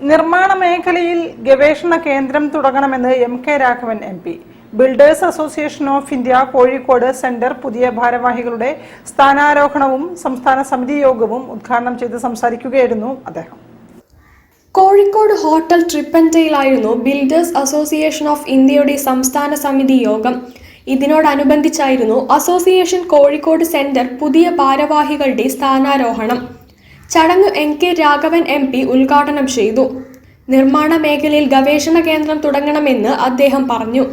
നിർമ്മാണ മേഖലയിൽ ഗവേഷണ കേന്ദ്രം തുടങ്ങണമെന്ന് M K. Raghavan M P. Builders association of India Kozhikode centre പുതിയ ഭാരവാഹികളുടെ സ്ഥാനാരോഹണവും സംസ്ഥാന സമിതി യോഗവും ഉദ്ഘാടനം ചെയ്ത് സംസാരിക്കുകയായിരുന്നു അദ്ദേഹം. കോഴിക്കോട് ഹോട്ടൽ ട്രിപ്പൻറ്റയിലായിരുന്നു ബിൽഡേഴ്സ് അസോസിയേഷൻ ഓഫ് ഇന്ത്യയുടെ സംസ്ഥാന സമിതി യോഗം. ഇതിനോടനുബന്ധിച്ചായിരുന്നു അസോസിയേഷൻ കോഴിക്കോട് സെന്റർ പുതിയ ഭാരവാഹികളുടെ സ്ഥാനാരോഹണം. ചടങ്ങ് എം.കെ. രാഘവൻ എം.പി. ഉദ്ഘാടനം ചെയ്തു. നിർമ്മാണ മേഖലയിൽ ഗവേഷണ കേന്ദ്രം തുടങ്ങണമെന്ന് അദ്ദേഹം പറഞ്ഞു.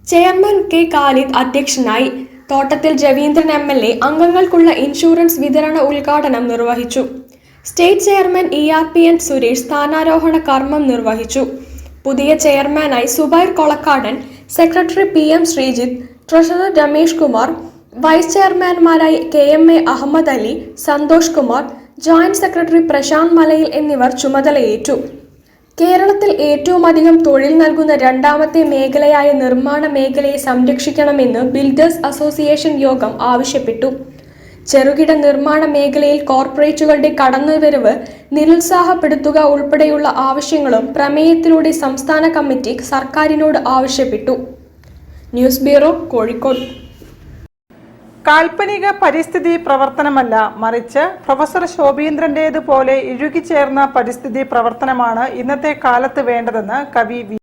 Chairman K. ഖാലിദ് അധ്യക്ഷനായി. തോട്ടത്തിൽ രവീന്ദ്രൻ എം.എൽ.എ. അംഗങ്ങൾക്കുള്ള ഇൻഷുറൻസ് വിതരണ ഉദ്ഘാടനം നിർവഹിച്ചു. സ്റ്റേറ്റ് ചെയർമാൻ ERPN സുരേഷ് സ്ഥാനാരോഹണ കർമ്മം നിർവഹിച്ചു. പുതിയ ചെയർമാനായി Zubair Kolakkadan, secretary PM Sreejith, treasurer Ramesh Kumar, vice ചെയർമാൻമാരായി KMA Ahammed Ali, Santhosh Kumar, joint secretary Prasanth Malayil എന്നിവർ ചുമതലയേറ്റു. കേരളത്തിൽ ഏറ്റവും അധികം തൊഴിൽ നൽകുന്ന രണ്ടാമത്തെ മേഖലയായ നിർമ്മാണ മേഖലയെ സംരക്ഷിക്കണമെന്ന് ബിൽഡേഴ്സ് അസോസിയേഷൻ യോഗം ആവശ്യപ്പെട്ടു. ചെറുകിട നിർമ്മാണ മേഖലയിൽ കോർപ്പറേറ്റുകളുടെ കടന്നുവരവ് നിരുത്സാഹപ്പെടുത്തുക ഉൾപ്പെടെയുള്ള ആവശ്യങ്ങളും പ്രമേയത്തിലൂടെ സംസ്ഥാന കമ്മിറ്റി സർക്കാരിനോട് ആവശ്യപ്പെട്ടു. News bureau, Kozhikode. കാൽപ്പനിക പരിസ്ഥിതി പ്രവർത്തനമല്ല, മറിച്ച് പ്രൊഫസർ ശോഭീന്ദ്രന്റേതുപോലെ ഇഴുകിച്ചേർന്ന പരിസ്ഥിതി പ്രവർത്തനമാണ് ഇന്നത്തെ കാലത്ത് വേണ്ടതെന്ന് കവി വി.